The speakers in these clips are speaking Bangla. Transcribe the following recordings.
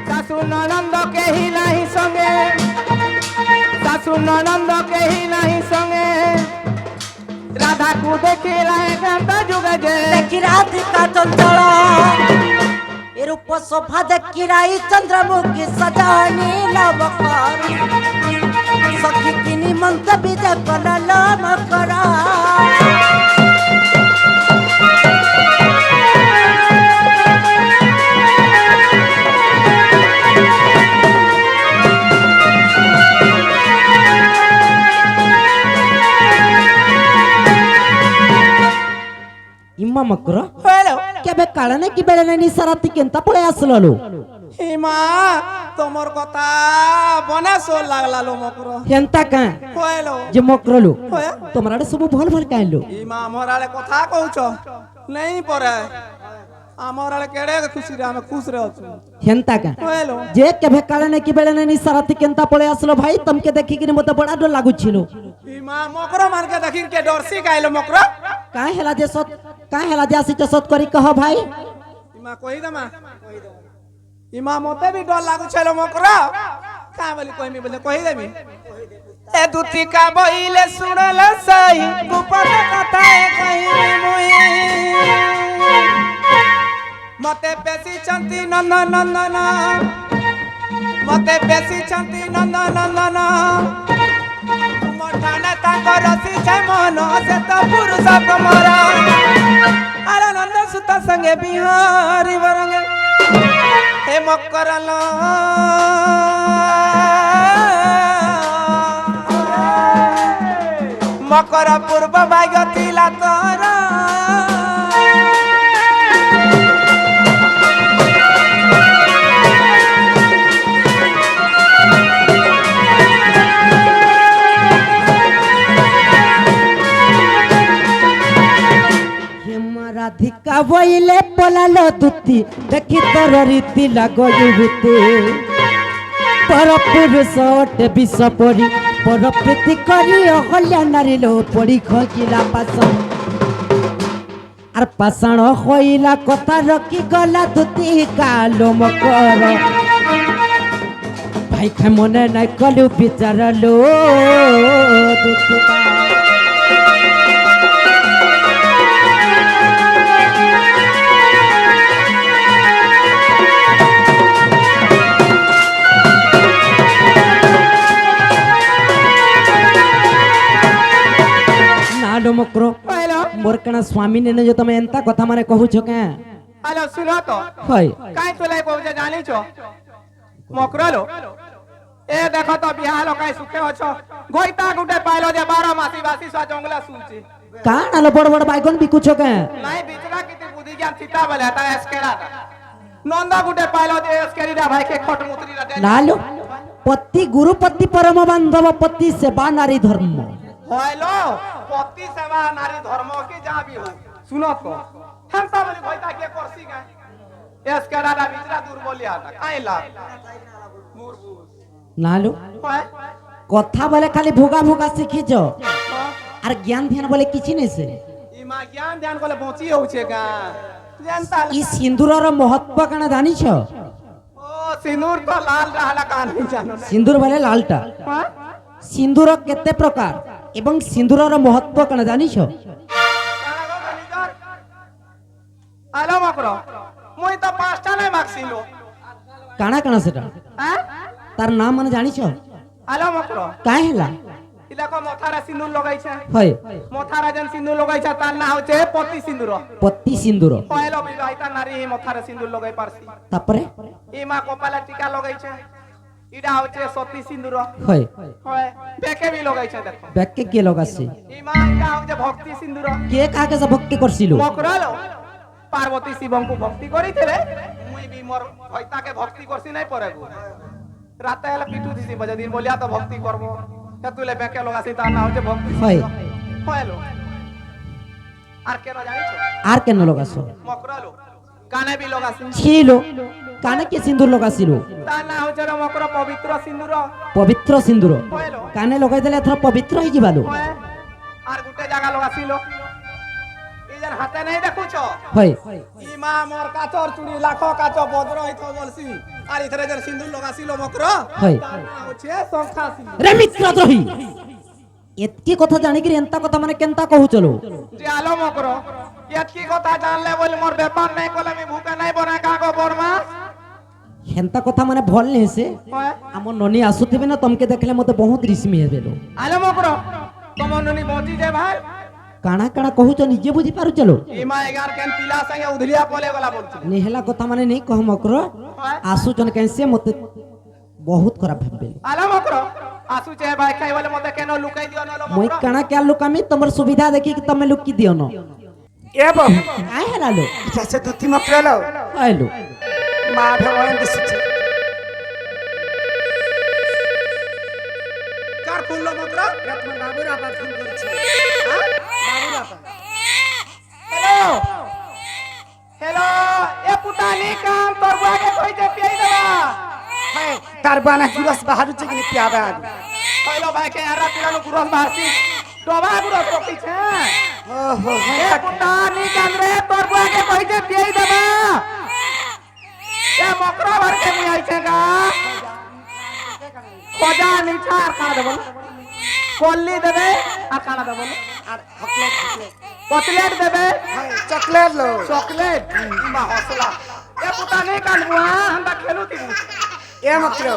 শাশু ননন্দ কেহি নাহি সঙ্গে, শাশু ননন্দ কেহি নাহি সঙ্গে, রাধাকু দেখিলা একান্ত যুগে যে। দেখি রাধিকা চঞ্চল এ রূপ শোভা দেখি রাই চন্দ্রমুখী সজনী লবকর সখী কিনি মন্ত্র বিজে করল মকর। ইম্মা মকর হ্যালো কেবে কাড়ানে কি বেড়ে নাই নিসারাতি কেনতা পড়ে আসলো হিমা তোমার কথা বনে সো লাগলা লো মকর। হেনতা কা হ্যালো যে মকরলো হ্যাঁ। তোমার আড়ে সব ভাল ভাল কাইলো হিমা আমার আলে কথা কହୁଛ নেই পরে আমার আলে কেড়ে খুশি রে আমি খুশ রে অছু। হেনতা কা হ্যালো যে কেবে কাড়ানে কি বেড়ে নাই নিসারাতি কেনতা পড়ে আসলো ভাই তমকে দেখি কিনে মতে বড় ডর লাগুছিল হিমা মকর মানকে দেখি কে ডরসি গাইলো মকর। কাই হেলা যে সত কাই হেলা যে আসিছ সত করি কহ ভাই হিমা কই দমা হিমা মতে भी डर लागु छलो मकरा का बोली कहिमी बोले कहि देमी ए दुती का बहिले सुनल सही गुपत कथा कहि मुई मते पेसी चंती नंद नंदन मते पेसी चंती नंद नंदन तुम ठाने ताको रसी छै मन से तो पुरुष कमरा अरे नंद सुत संगे बिहारी वरंगे हे मकरल मकर पूर्व भाग्य थिला तोर রাধিকা বইলে পলালো দুতি দেখি তোর রীতি লাগতে পর পুরুষ অটে বিষ পরি পর প্রীতি করি অহল্যা নারী লো পড়ি খকিলা পাষাণ আর পাষাণ হইলা কথা রকি গলা দুতি কালো মকর ভাই খাই মনে নাই কলু বিচারলো দুতি मकरो हेलो मोर कना स्वामी ने जो तमे एंता कथा माने कहू छ के हेलो सुनो तो होय काई तोले कहू जानी छो मकरलो ए देखो तो बिहार काई सुखे अछो गोइता गुटे पाइलो जे 12 मासी बासी सा जंगला सुनची का नालो बड़ बड़ बाइकन बिकु छ के नहीं बिचरा किती बुद्धि ज्ञान सीता बले ता एस्केरा नंदा गुटे पाइलो जे एस्केरीरा भाई के खट मुतरी रा नालो पति गुरुपति परम बांधव पति सेवा नारी धर्म हेलो पति सेवा नारी धर्म की जहां भी हो सुनो तो हम सब बोली भइता के करसी गए एस्केरा रा बिचरा दूर बोलिया ता काई ला मुरबू नालो होय কথা বলে খালি ভোগা ভোগা শিখিছ আর জ্ঞান ধ্যান বলে কিছু নেই সে ইমা জ্ঞান ধ্যান কলে বঁচি হউছে গা জানতা ই সিন্দুরর মহত্ব কানা জানিছ ओ सिंदूर तो लाल रहला का नहीं जानो সিন্দুর বলে লালটা हां সিন্দুর কেতে প্রকার এবং সিন্দুরর মহত্ব কানা জানিছ আলো মকর মুই তো পাঁচটা নাই মাগছিলো কানা কানা সেটা হ্যাঁ তার নাম মানে জানিছ আলো মকর কাই হেলা ইলাকো মথারা সিন্দুর লাগাইছে হয় মথারা যেন সিন্দুর লাগাইছে তার নাম হচ্ছে পতি সিন্দুর পত্তি সিন্দুর পয়লো বিবাহিতা নারী এই মথারা সিন্দুর লাগাই পারছি তারপরে ইমা কপালে টিকা লাগাইছে ইডা হচ্ছে সতী সিন্দুর হয় হয় বেকে বি লাগাইছে দেখো ব্যাককে কে লগাছে ইমা ইডা হচ্ছে ভক্তি সিন্দুর কে কাকে সে ভক্তি করছিল মকরালো পার্বতী শিবଙ୍କୁ ভক্তি করিଥିଲେ মুই বি মোর ভয়তাকে ভক্তি করছি নাই পরে গো রাতে এলা পিটু দিছি বজে দিন বলিয়া তো ভক্তি করব তুলে বেকে লগাছি তার নাম হচ্ছে ভক্তি হয় হয়লো আর কেন জানিছো আর কেন লগাছো মকরালো কানে বি লগাছি ছিল কানে কি সিন্দুর লগাছিল তার নাম হচ্ছে মকর পবিত্র সিন্দুর পবিত্র সিন্দুর হয়লো কানে লগাই দিলে এথর পবিত্র হয়ে যাবালো হয় আর গুটে জায়গা লগাছিল এই যেন হাতে নাই দেখুছ হয় ইমা মোর কাচর চুড়ি লাখ কাচ বজ্র হইত বলছি আর ইথরে যেন সিন্দুর লগাছিল মকর হয় হচ্ছে সংখ্যা সিন্দুর রে মিত্রদ্রোহী এতকি কথা জানিকি এন্তা কথা মানে কেনতা কহু চলো যে আলো মকর এতকি কথা জানলে বলি মোর ব্যাপার নাই কলে আমি ভুকে নাই বনা কাগো বর্মা হেন্তা কথা মানে ভাল নেছে আমার ননি আসুথিবে না তমকে দেখলে মতে বহুত রিসমি হেবেলো আলো মকর তোমার ননি বঁচি যে ভাই কাଣା কাଣା কহুছ নিজে বুঝি পারু চলো ইমা এগার কেন পিলা সঙ্গে উধলিয়া পলে গলা বলছিল নেহেলা কথা মানে নেই কহ মকর আসুচন কেনসে মতে বহুত খারাপ ভাববে আলো মকর আসুছে ভাই খাই বলে মতে কেন লুকাই দিও না মই মকর কাଣା क्या লুকামি তোমার সুবিধা দেখি কি তুমি লুকি দিও ন এ বহু আই হেলালো ইটাছে দুতি মকরালো আইলো মা ভগবান দিছে কার ফুললো মকর তোমার বাবুর আবার ফোন করছে বাবুর আবার হ্যালো হ্যালো এ পুটানি কাম তোর বুয়াকে কইতে পিয়াই দেবা হ্যাঁ তার বানা কিরস বাহারুছে কিনি পিয়াবা কইলো ভাই কে আরা পিলানো গুরস বাসি ডবা গুরস পকিছে ওহো এ পুটানি কাম রে তোর বুয়াকে কইতে পিয়াই দেবা এ মকর ভরকে মুই আইছে গা খোজা নিঠা আর কানা দেব কল্লি দেবে আর কানা দেব আর হকলে হকলে কটলেট দেবে চকলেট লো চকলেট মা হসলা এ পুটানি কাম বুয়া আমরা খেলু দিবু এ মকর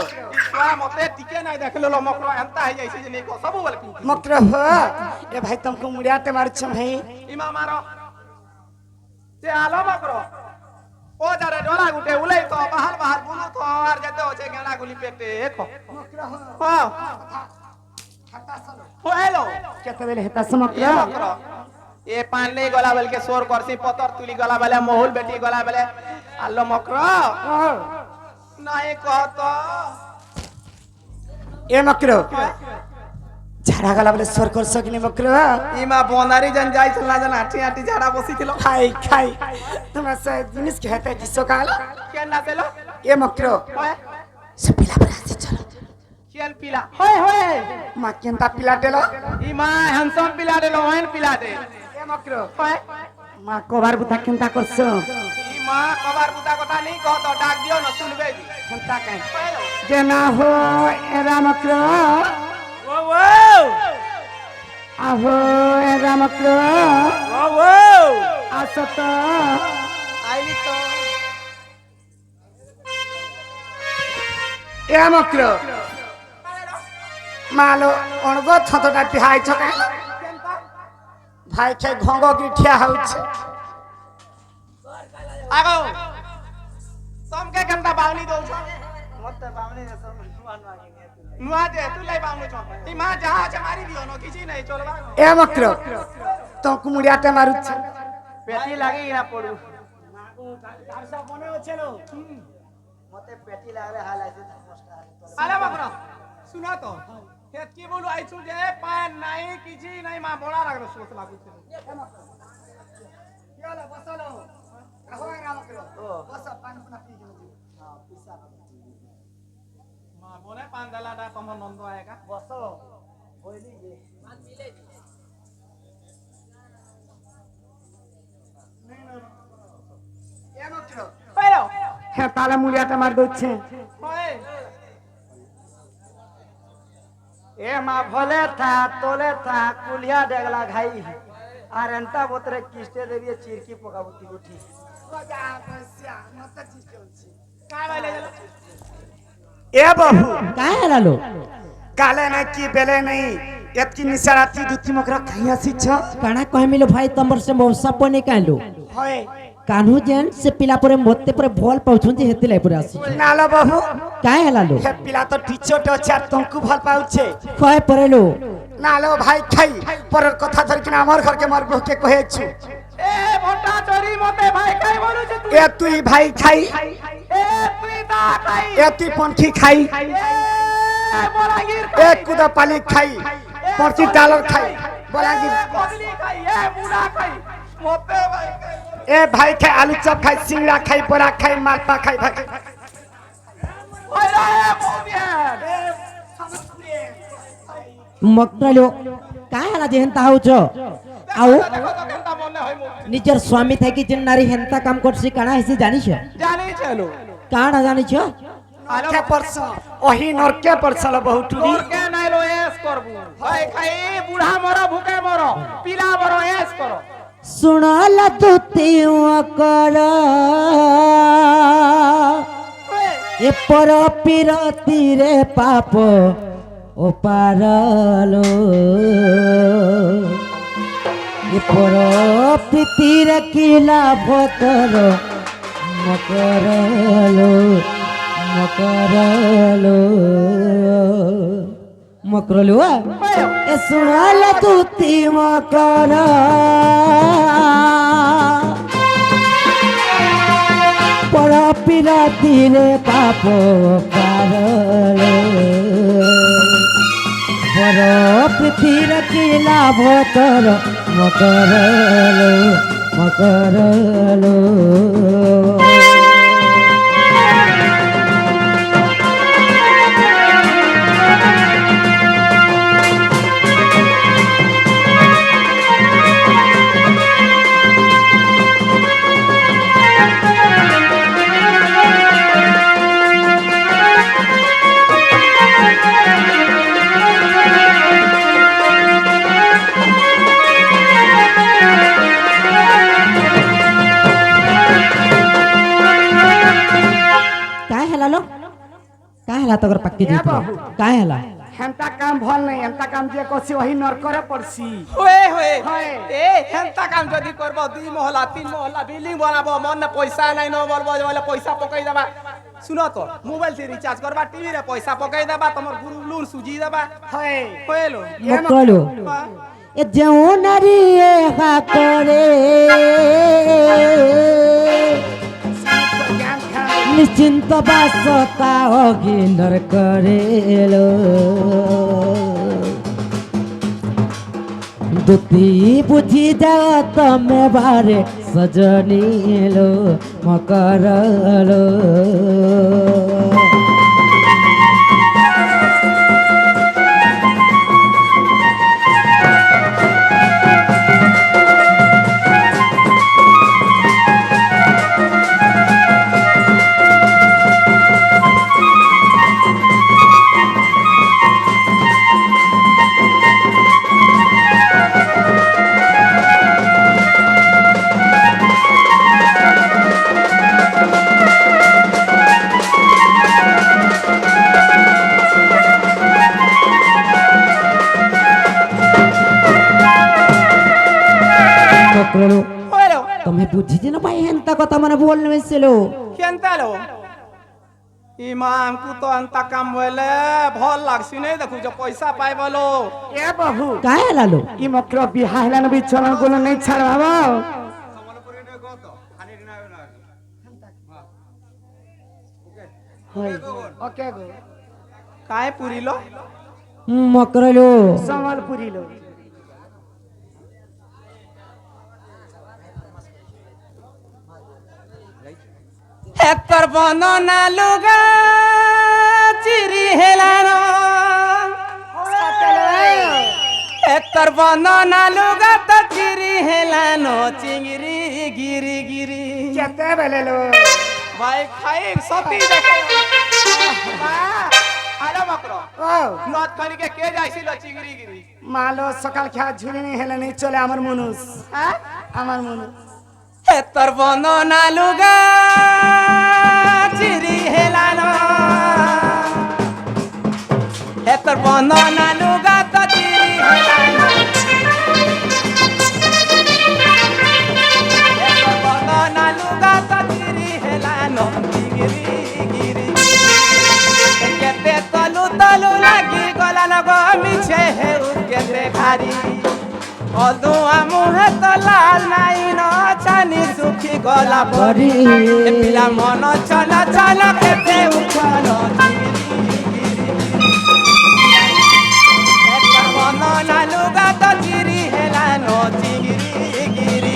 ଛୁଆ ମତେ ଟିକେ ନାଇଁ ଦେଖିଲ ମକର ଏନ୍ତା ହେଇଯାଇଛି ଯେ ନେଇକ ସବୁବେଳେ ପିଉଚି मकर हो ए भाई तुमको मुड़ियाते मारुछ भाई ଇମା ମାର ସେ ଆଲ ମକର ଓ ଯାରେ ଡଲା ଗୁଟେ ଉଲେଇ ତ ବାହାର ବାହାର ବୁଲୁ ତ ଆର ଯେତେ ଅଛେ ଗେଣା ଗୁଲି ପେଟେ ଖ ହଁ ଓ ହେଲୋ केते बेले हेता ଏ समकर ମକର ଏ ପାଣି ନେଇ ଗଲା ବେଲେ କେ सोर करसी पतर तुली गला बेले महुल बेटी गला बेले ଆଲ ମକର ନାଇଁ କହ ତ ए मकर झाड़ा गला बेले स्वर कर सकिनी मकर ইমা বনারি জান যাইছিল না জান আটি আটি ঝাড়া বসিছিল खाई खाई तुम से जिनिस के हेते जिसो काल কেন না পেলো ए मकर হয় से पिला बरासी चलो কেন পিলা হয় হয় मा केनता पिला देलो ইমা হ্যান্ডসাম পিলা দে লোহেন পিলা দে ए मकर হয় मा कोबार बुता केनता करছো ইমা কবার বুতা কথা নেই কহ তো ডাক দিও না শুনবে केनता काई হ্যালো जे ना हो एरा मकर ও ও आहो एरा मकर ও ও आसत আইলি তো ए मकर मालो अणगो थतटा टिहाई छका भाई के घंगो गिठिया होउछे আগো তমকে কেনটা বাউনি দউছ মতে বাউনি নুয়া দে তুই লাই বাউনি ছ ইমা যাহা আছে মারি দিও ন কিছু নাই চলবা ए मकर तो कुमुड़ियाते मारुछे পেটি লাগি না পড়ু আরে বাকরা শুনা তো হে কি বলু আইছু যে পান নাই কিছু নাই মা বড়া লাগলো সোচ লাগুছে याला बसलो आहो एरा मकर बस पानी पुना पी মা বলে পান দালাটা তোমার নন্দ আয়েগা बसो होइली ये मान मिले ए मकर পাইলো हे ताला मुड़ियाते मार दोछे হয় ए मा भले था तोले था कुलिया डेगला घाई আর এন্তা বতরে কিস্তে দেবিয়ে চিরকি পকাবতি উঠি কাই বাইলে গেল এ বহু কাই হেলালো কালে নাই কি বেলে নাই এতকি নিসারাতি দুতি মকরা খাই আসিছ কাଣା কহমিলো ভাই তমর সে মৌসা পনে কাইলো হয় কানু যেন সে পিলা পরে মতে পরে ভল পাউছন যে হেতে লাই পরে আসি নালো বহু কাই হেলালো হে পিলা তো টিচট আছে আর তঙ্কু ভাল পাউছে কয় পরেলো নালো ভাই খাই পরের কথা ধর কিনা আমার ঘরকে মার বহুকে কহেছু এ মোটা চরি মতে ভাই কাই বলুছ তুই এ তুই ভাই খাই এ তুই দা খাই এ তুই পন্থী খাই এ বলাগির এ কুদা পানি খাই পরচি ডালর খাই বলাগির বদলি খাই এ মুড়া খাই মতে ভাই খাই এ ভাই খাই আলু চপ খাই সিংড়া খাই বড়া খাই মালপা খাই ভাই ওই রে মুদিয়া মকটালো কাই হেলা যে হেনতা হউছ আও দেখো তো কেনটা মনে হেনে হই মুখ নিজের স্বামী থাকি যে নারী হেনতা কাম করছি কানা হেসি জানিছ জানি চলো কানা জানিছ কে পড়ছ ওহি নরকে পড়ছল বহুটুরি তোর কে নাই লো এস করবু ভাই খাই বুড়া মর ভুকে মর পিলা মর এস কর শুনাল তুতি কর এ পর পিরতিরে পাপ ও পারলো এ পর প্রীতির কি লাভ কর মকরলো মকরলো মকরলো এ শুনাল তুতি মকর পর পিরাতিরে পাপ পারলো পর পৃথির কি লাভ তর মকরলো মকরলো तगर पक्की ए जीत बाबू। काहे हला हेंता काम भल नहीं हेंता काम जे कसी वही नरकरे पड़सी होए होए होए। ए हेंता काम जदी करबो 2 महला 3 महला बिल्डिंग बनाबो मन पैसा नहीं न बोलबो बोले पैसा पकई देबा सुनो तो मोबाइल से रिचार्ज करबा टीवी रे पैसा पकई देबा तमर गुरु लून सुजी देबा होए होएलो मकलो ए जेउ नारी हा करे ज्ञान खा निश्चिंत बासता अगिनर करेलो दुती बुझी जाओ तमे बारे सजनीलो मकरलो मकरलो होएलो तमे बुझी न भाई हेंता कथा माने बोलने मिसलो केनतालो इमाम को तो अंता काम बोले भल लागसी नहीं देखु जो पैसा पाए बोलो ए बहू काहे हलालो ई मकरो बिहार लान भी चलन गुलो नहीं छड़वाबो होए ओके गो काहे पूरी लो मकरलो संबलपुरी लो हेतर बंदना लुगा चिरी हेलानो हेतर बंदना लुगा तो चिरी हेलानो चिंगरी गिरी गिरी केते बेले लो भाई खाई सती देखे आलो मकरो ओ नत खाली के जाइसी लो चिंगरी गिरी मालो सकाल खा झुली नहीं हेले नहीं चले আমার মনুষ हां আমার মনুষ हेतर बंदना लुगा चिरी हेलानो हेतर बंदना लुगा तो चिरी हेलानो हेतर बंदना लुगा तो चिरी हेलानो गिरी गिरी केते तलु तलु लागी गला लगो मिछे हे केते भारी अदुआ मुहे तो लाल नाई न चानी सुखी गला भरी ए पिला मन चला चला केते उछल मन नालुगा तो चिरी हेला नो चिगिरी गिरी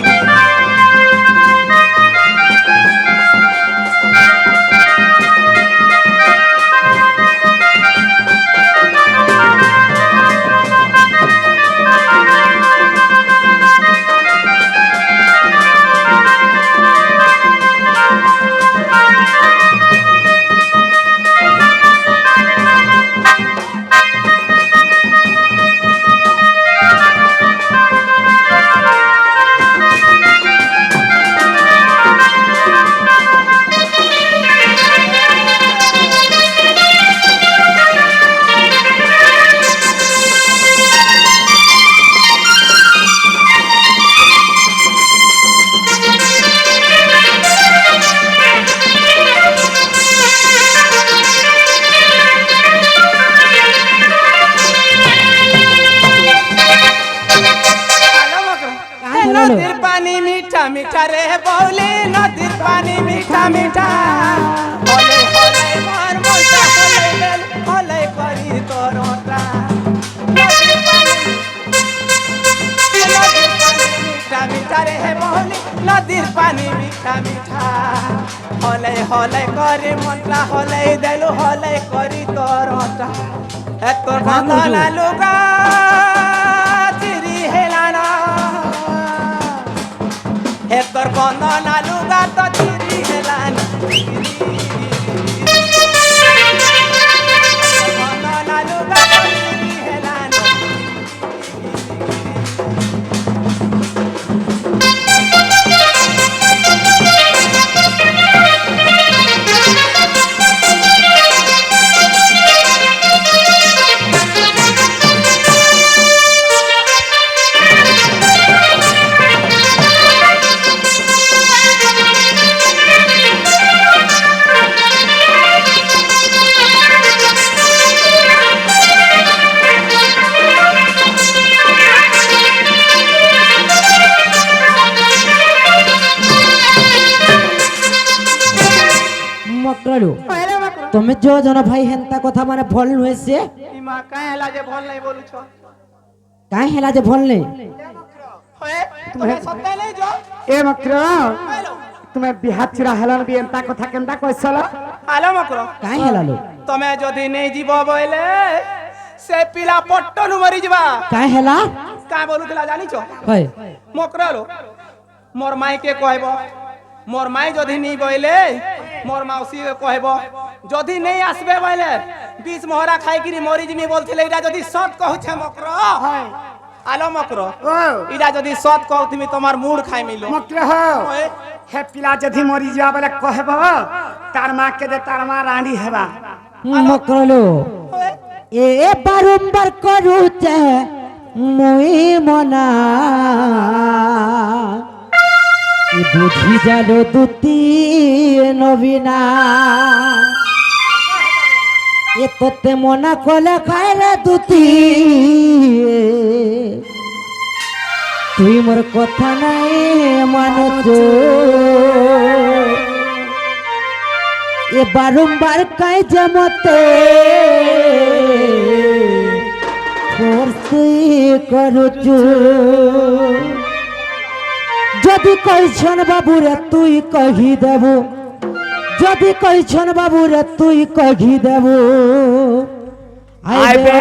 হলে হলে করে মনটা হলে দেলু হলে করি তোরটা এত বন্ধন লুগা চিরি হেলানা তোর বন্ধন লুগা তো চিরি হেলানা বন্ধন লুগা তো চিরি হেলানা মকরালু তুমি যে জন ভাই হেন্তা কথা মানে ভল হয়েছে ইমা কাই হেলা যে ভাল নাই বলুছ কাই হেলা যে ভল নেই তুমি সত্য নেই যো এ মক্র তুমি বিহাত চিরা হেলান বি এন্তা কথা কেনতা কইছল আলো মকর কাই হেলালো তুমি যদি নেই যাব বইলে সে পিলা পট্টনু মরি যবা কাই হেলা কাই বলুতলা জানিছ হয় মকরালো মোর মাইকে কইব মোর মাই যদি নি বইলে মোর মাউসি কইব যদি নেই আসবে বইলে 20 মোহরা খাইকিরি মরি জিমি বলছিলে এটা যদি সত কহুছে মকর আলো মকর ও এটা যদি সত কও তুমি তোমার মুড খাই মিলো মক্র হ হে পিলা যদি মরি যাওয়া বলে কহব তার মা কে দে তার মা রানী হেবা মকরালু এ বারম্বার করুছে মুই মনা এ বুঝি গেল দুতি নবীনা এ তোতে মনা কলে খায় রে দুতি তুই মোর কথা নাই মানুষ এ বারম্বার কাই যে মতে তুই করুচু যদি কইছন বাবু রে তুই কহি দেব যদি কইছন বাবু রে তুই কহি দেব আইবে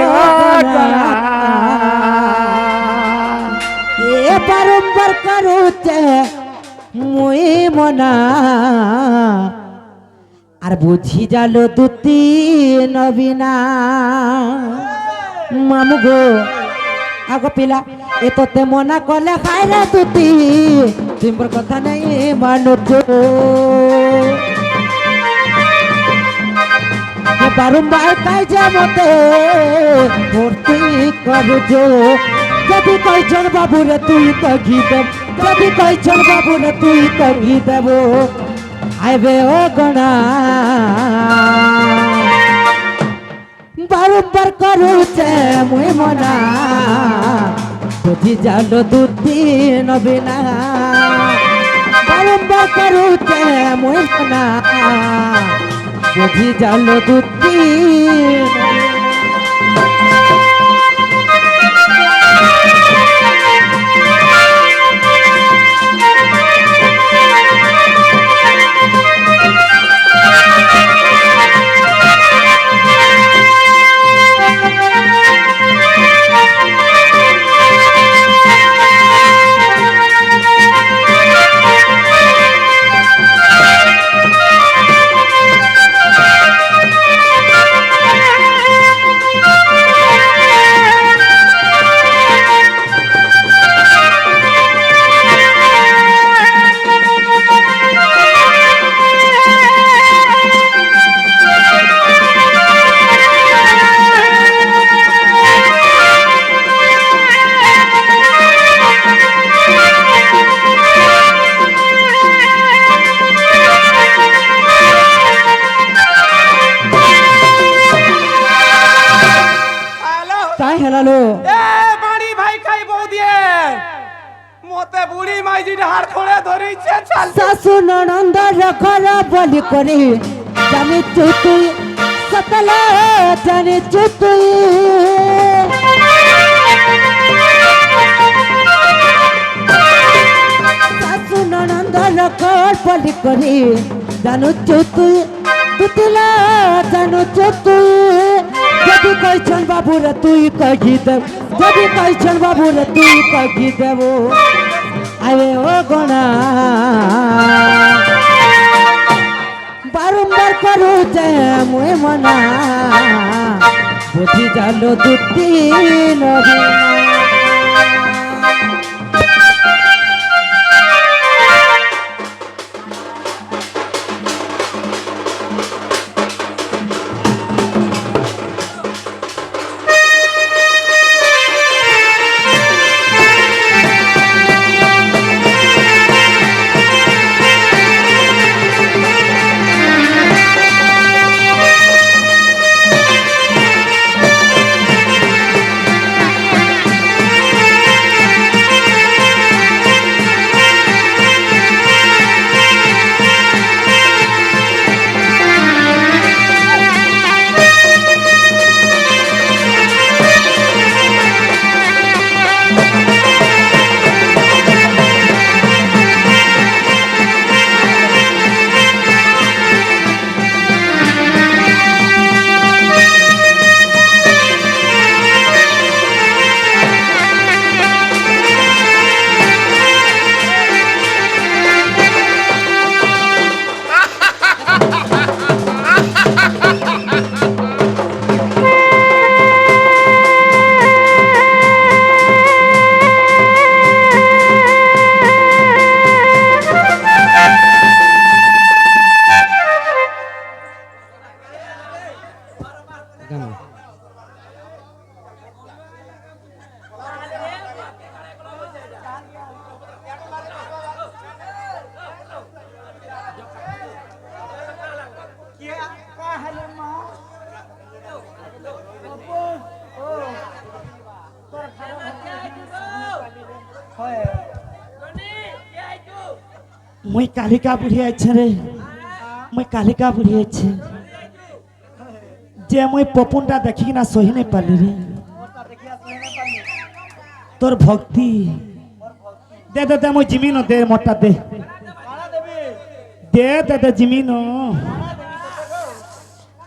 এ বারম্বার করুছে মুই মনা আর বুঝি যাল দুতি নবীনা মামু গো আগো পিলা এ তোতে মনা কলে খাই রে দুতি তোমার কথা নাই মানুষ বারম্বার কাই যে মতে ভর্তি করুছ যদি কইছন বাবু রে তুই কহি দেব যদি কইছন বাবু রে তুই কহি দেব আইবে ও গণা বারম্বার করুছে মুই মনা বুঝি জাল দুতি নবীনা বারম্বার করুছে মুই মনা বুঝি জাল দুতি কাই হেলালো এ বাড়ি ভাই খাই বউ দিয়ে মতে বুড়ি মাইজি হাড় খোড়ে ধরিছে চাল শাশু ননন্দ রখর বলি করে জানিছু তুই সতলা জানিছু তুই শাশু ননন্দ কর বলি করি জানুଛୁ তুই দুতিলা জানুଛୁ তুই যদি কইছন বাবুরে তুই কহি দেব যদি কইছন বাবুরে তুই কহি দেব আরে ও গণা বারম্বার করু যে মুই মনা বুঝি জালো দুতি নবী মুই কালিকা বুড়ি আছে রে মুই কালিকা বুড়ি আছে যে মুই পপুনটা দেখি না সহি নাই পালি রে তোর ভক্তি দে দে দে মুই জিমিন দে মোটা দে দে দে দে জিমিন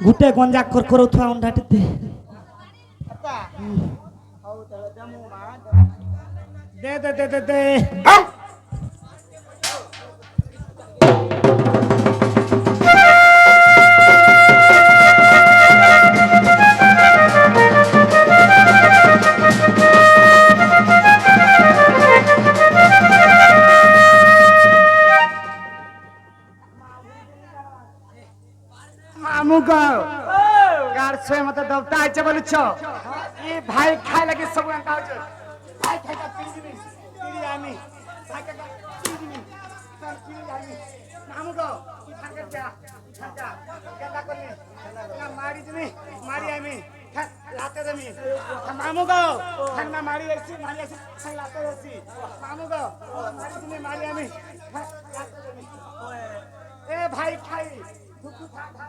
গুটে গঞ্জা কর করুথা অন্ডাটি দে দে দে দে দে দে মামুগো গার ছয় মতে দবতা আইছে বলছ ই ভাই খাই লাগি সব আঙ্কা হচ্ছে ভাই খাইটা পিড়ি আমি ভাই খাইটা পিড়ি তার পিড়ি আমি মামুগো ই থাকে যা যা কেলা করনি না মারি তুমি মারি আমি লাতে দেমি মামুগো খান্না মারি আইছি লাতে আইছি মামুগো মারি তুমি মারি আমি লাতে দেমি এ ভাই খাই দুকু খা খা